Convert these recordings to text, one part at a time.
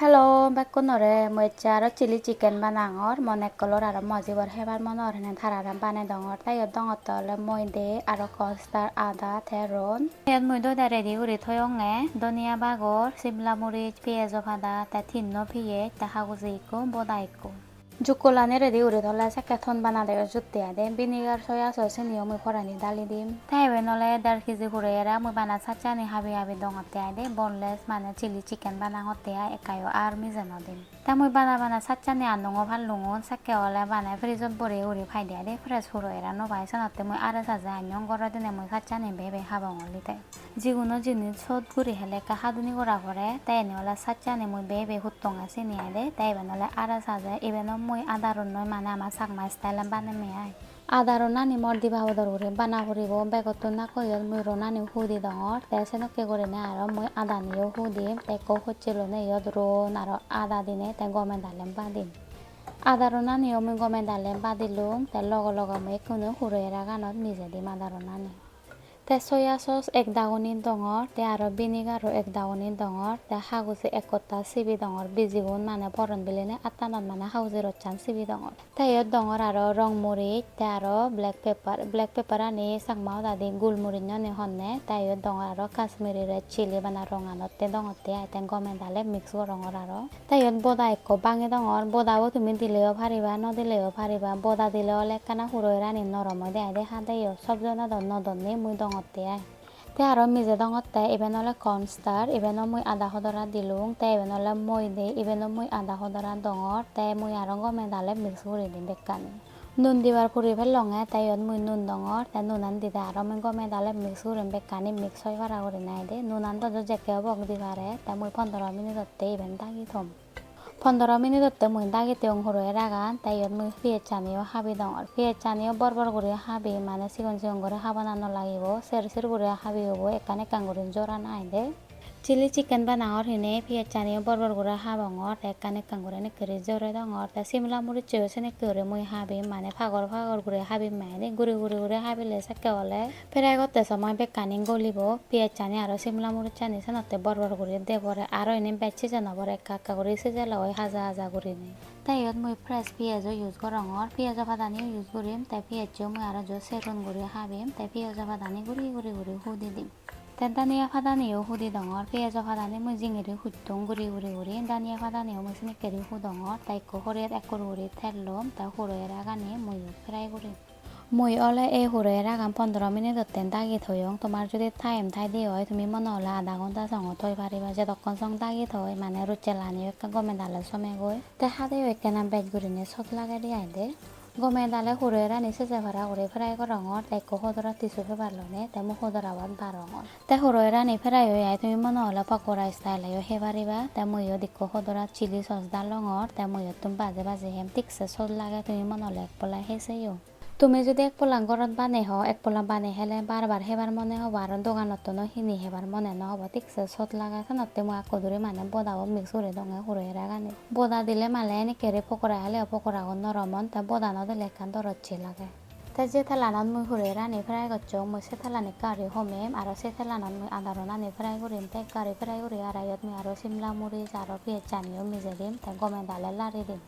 Hello, bakunore mocharo chili chicken banangor monek kolor aro mojibor hebar monor hene thararam bane dongor tayot dongotole moide aro costar ada teron yot mui doida ready guri thoyonge donia bagor simla moric piezo pada ta tinno piyej ta haguji ikko boda ikko Jukolani ready guri thole sekke thon banade jutte ade vinegar soya sauce seniyo mui porani dali dim ta eben ole 1.5 kg hurera mui bana sachani habi habi dongotte ade boneless mane chili chicken banangotte ai ekayo ar mizeno dim ta mui bana sachani annungo bhallungon sekke ole bane fridge bore uri phaide ade fresh hurera no bai sanotte mui are saje anyon goro dine mui sachani bebe habongolite jiguno jinis sot guri hele ka haduni gora pore ta eni ole sachani mui bebe huttonga sini ade ta eben ole are saje ebeno mui adaronnoi mane amar sagma style bane me ai adaronnani mordi bahudor guri bana puribo begottun nakoyot mui ronani hudi dongor te senokke gurine aro mui adaniyo hudim te ekko hochilone yot ron aro ada dine te gome dalen badim adaronnaniyo mui gome dalen badilung te logo logo mui ekkune hurera ganot mije dim adaronnani te soya sauce ek dagoni dongor te aro vinegar ek dagoni dongor te haguji ek kotta sibi dongor bijigun mane poron bilene attanot mane haguji rocchan sibi dongor te yot dongor aro rong moric te aro black pepper ani sagma odadi gul moric noni honne te yot dongor aro kashmiri red chili bana ronganot te dongotte ai te gome dale mix gorongor aro te yot boda ekko bangi dongor bodabo tumi dileyo pariba no dileyo pariba boda dile ole ekkana huroirani norom oi de ai de hadeyo sobjonodon nodonni mui dongotte ai te aro mije dongotte eben ole cornstar ebeno mui ada hodora dilung te eben ole moide ebeno mui ada hodora dongor te mui aro gome dale mix guri dim bekkani nun dibar puri pellonge te yot mui nun dongor te nunan dide aro mui gome dale mix gurim bekkani mix hoi para gurine aide nunan dojo jekke obok dibare te mui 15 minitotte eben dagi thom 15 minitotte mui dagiteyong huroeragan te yot mui piyechaniyo habi dongor piyechaniyo borbor guri habi mane sigon sigon guri habana no lagibo ser guri habi hobo ekkan ekkan guri joran aide chili chicken banangor hine piyechaniyo borbor guri habongor te ekkan ekkan guri nekkeri joroi dongor te simla moriccyo senekke guri mui habim mane pagor guri habim aide guri guri habile sekke ole fry gotte somoi bekkani golibo piyechani aro simla moriccani senotte borbor guri debore aro ine bech siজন obore ekka ekka guri sijeloi haja haja gurine te yot mui fresh piyajo use gorongor piyajo padaniyo use gurim te piyajjo mui aro jo seron guri habim te piyajo padani guri guri hudi dim te daniya padaniyo hudi dongor piyajo padani mui jingiri huttung guri daniya padaniyo mui senekkeri hudongor te ekko horiyet ekkur guri tellum te huroeragani mui fry gurim moi ole এই হুরোয়েরাগান 15 মিনিটতে দাগি থয়ং তোমার যদি time থাই দি হয় তুমি মনে হলে আধা ঘন্টা সঙ্গ থই পারিবা যে তখন সঙ্গ দাগি থই মানে রুচে লানি একটা গমে ডালে সমে গই তে হাতে একখানা বেজ গুরিনে সত লাগাই দি আইদে গমে ডালে হুরোয়েরা নিচে যে ভাড়া করে ফ্রাই করঙর তে একো হদরা টিসু পেপার লনে তে মু হদরা বাদ বারঙর তে হুরোয়েরা নি ফ্রাই হই আই তুমি মনে হলে পকোড়া স্টাইল আইও হে পারিবা তে মুইও দিকো হদরা চিলি সস ডালঙর তে মুইও তুমি বাজে হেম ঠিকছে সত লাগে তুমি মনে হলে এক পলাই হেসেইও তুমি যদি এক পোলা ঘৰত বানে হ এক পোলা বানে হেলে বারবার হেবার মনে হব আর দোকানত ন হিনি হেবার মনে নহব ঠিকছে সত লাগাই খানতে মই আকো ধরে মানে বদাও মিক্স করে দঙে হুরোয়েরা গানে বদা দিলে মালে এনেকেরে পকোড়া হেলে পকোড়া গন নরমন তা বদা ন দিলে কান দরচ্ছি লাগে তে যে থেলানত মই হুরোয়েরানি ফ্রাই করছো মই সে থেলানি কারি হোমেম আর সে থেলানত মই আদারনানি ফ্রাই করিম তে কারি ফ্রাই করি আর আয়ত মই আর সিমলা মরিচ আর পেঁয়াজ চানিও মিজে দিম তে গমে ডালে লারি দিম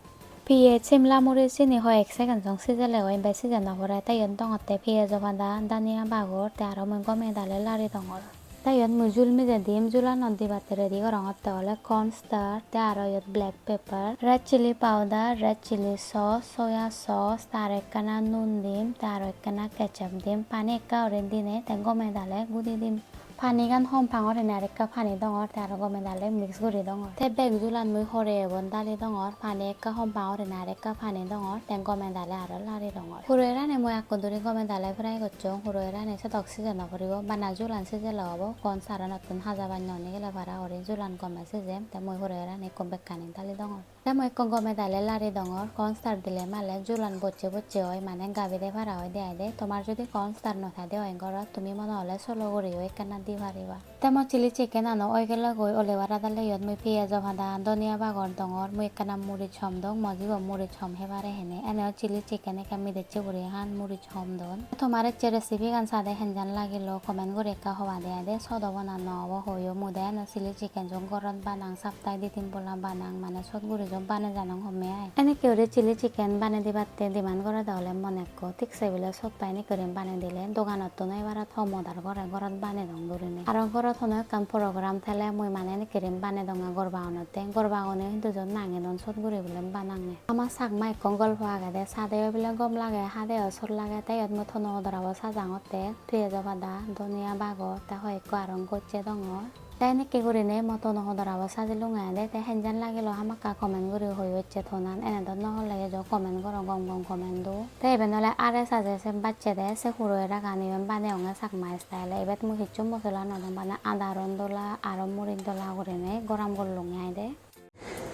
পিঁয়াজ সিমলা মরিচ চিনি হয় 1 সেকেন্ড জং সিজেলে হয় বাই সিজন নভরে তাই yun দঙতে পিঁয়াজ বাদা দানিয়া বাগর তে আরো মই গমে ডালে লারি দঙর তাই yun মই জুল মিজে দিম জুলা নদী বাতে রেডি করঙতে হলে কর্নস্টার তে আরো yut black pepper red chilli powder red chilli sauce soya sauce তার একখানা নুন দিম তে আরো একখানা কেচাপ দিম পানি একা ওরে দিনে তে গমে ডালে গুদি দিম পানি গান হম পাঙর এনে আরেককা পানি দঙর তে আরো গমে ডালে মিক্স করি দঙর তে বেগ জুলান মুই হরে এবন ডালি দঙর পানি একা হম পাঙর এনে আরেককা পানি দঙর তে গমে ডালে আরো লারি দঙর হুরোয়েরানে মুই আকো দuri গমে ডালে ফ্রাই করছো হুরোয়েরানে সে অক্সিজেন নপরিব বানা জুলান সিজেল হবো কোন সারা নতুন হাজা বান্যনি গেলে পারা হরে জুলান গমে সিজেম তে মুই হুরোয়েরানে কম বেকানি ডালি দঙর তে মুই কম গমে ডালে লারি দঙর কর্নস্টার দিলে মালে জুলান বচ্চে হয় মানে গাবিদে পারা হয় দেয় দে তোমার যদি কর্নস্টার নথা দে হয় ঘরত তুমি মনে হলে সোলো করি হয় কেনা di pariba te mo chili chicken ano oigela goi olewara dale yot moi piajo bhada donia bagor dongor moi ekana muri chom dong mojibo muri chom hebare hene ene chili chicken e kami deche guri han muri chom don tomar che recipe gan sade henjan lagilo comment gori ekka hoba de ade sodo bana no obo hoyo mude na chili chicken jong goron banang saptai di tin bola banang mane sot guri jong bane janang homme ai ene keure chili chicken bane dibatte diman gore dole monekko tik sebile sot paini kerim bane dile doganot to noi barat homodar gore gorot bane dong durine aro gorot hono ekkan program tele moi mane kerim bane donga gorba onote gorba one hindu jon nange non sot guri bile banange ama sakma ekkon golpo agede sade bile gom lage hade osor lage te yot mo thono dorabo sajangotte piajo bada donia bagor ta hoy ekko aron gocche dongor taine ke gurine moto no dorabo sajilunga de te henjan lagilo hamaka comment guri hoyocche thonan ene don no lage jo comment goro gom gom comment do te eben ole are saje se bacche de se huro era gani ben bane onga sakma style ebet mu hichum mosala no don bana adaron dola aro murid dola gurine goram gollunga de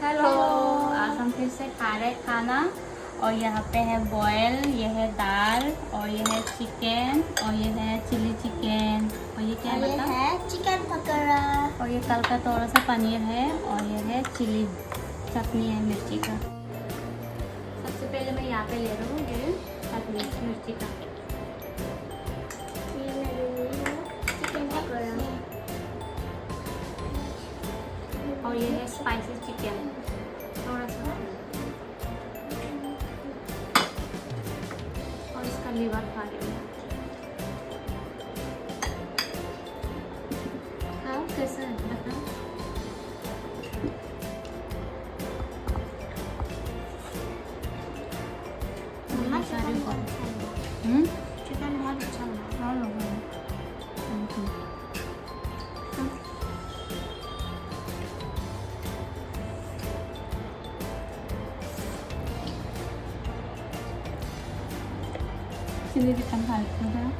hello आज हम फिर से खा रहे खाना और यहाँ पे है बॉयल ये है दाल और ये है चिकन और ये है चिली चिकन और ये क्या है चिकन पकौड़ा और ये कल का थोड़ा सा पनीर है और ये है चिली चटनी है मिर्ची का सबसे पहले मैं यहाँ पे ले रहा हूँ ये चटनी मिर्ची का चिकन पकौड़ा और ये है स्पाइसी चिकन थोड़ा सा और इसका लीवर खा रही हूँ खाओ कैसा है बताओ चिकन बहुत अच्छा लगा चिली चिकन खा लेते हैं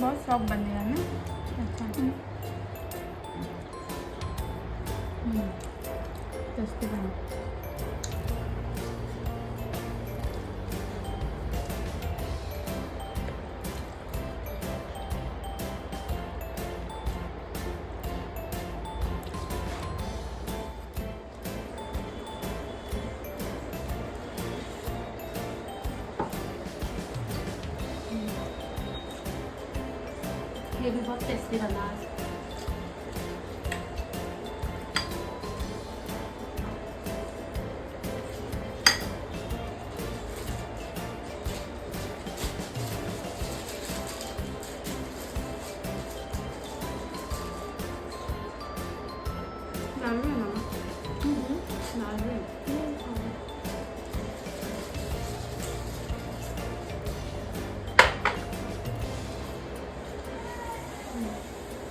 बहुत सॉफ्ट बन गया ना अच्छा टेस्टी बना ये भी बहुत टेस्टी बना है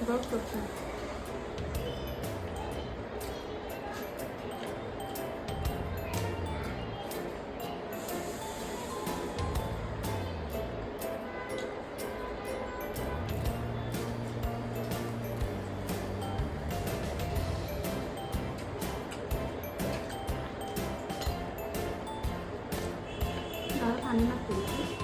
बहुत अच्छा पानी मत पीजिए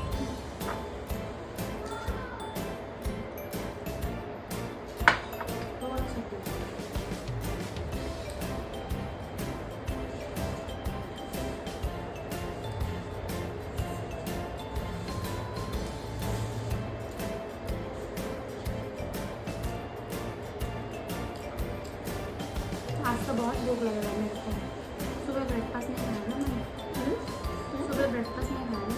आज तो बहुत भूख लग रहा है मेरे को सुबह ब्रेकफास्ट नहीं खाया ना मैंने सुबह ब्रेकफास्ट नहीं खाया ना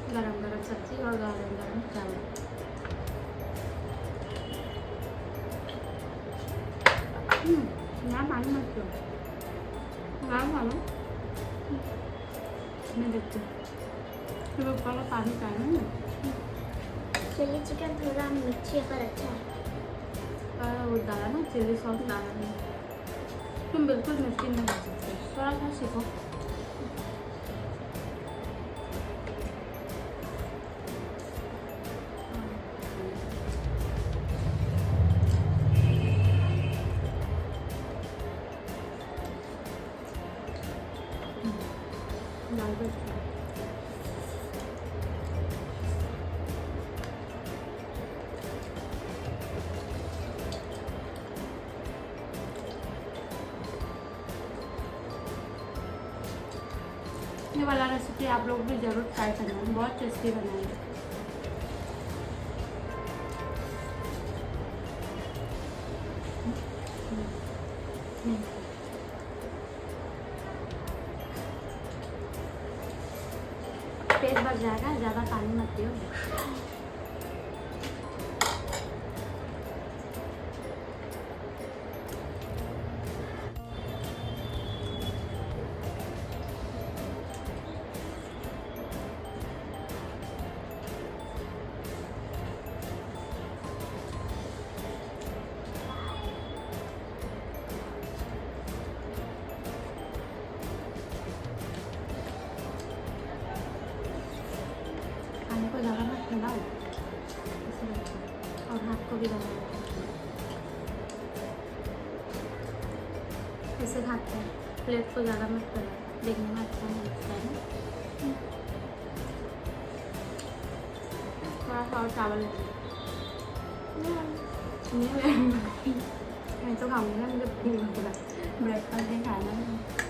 गरम गरम सब्जी और गरम गरम चावल यहाँ पानी मत पियो यहाँ खा लो मैं देखती हूँ फिर ऊपर का पानी चाहिए ना चिली चिकन थोड़ा मिर्ची पर अच्छा है वो डाला ना चिली सॉस डाला नहीं तुम बिल्कुल मिर्ची नहीं खा सकते थोड़ा सा सीखो वाला रेसिपी आप लोग भी ज़रूर ट्राई करना, बहुत टेस्टी बना है। पेट भर जाएगा, ज़्यादा पानी मत पियो। खाने को ज़्यादा मत खिलाओ, ऐसे रखो और हाथ को भी दबा दो। ऐसे खाते हैं, प्लेट को ज़्यादा मत करो, देखने में अच्छा नहीं लगता है ना। थोड़ा सा और चावल ले मैं तो खाऊंगी ना, मुझे ब्रेकफास्ट नहीं खाना है।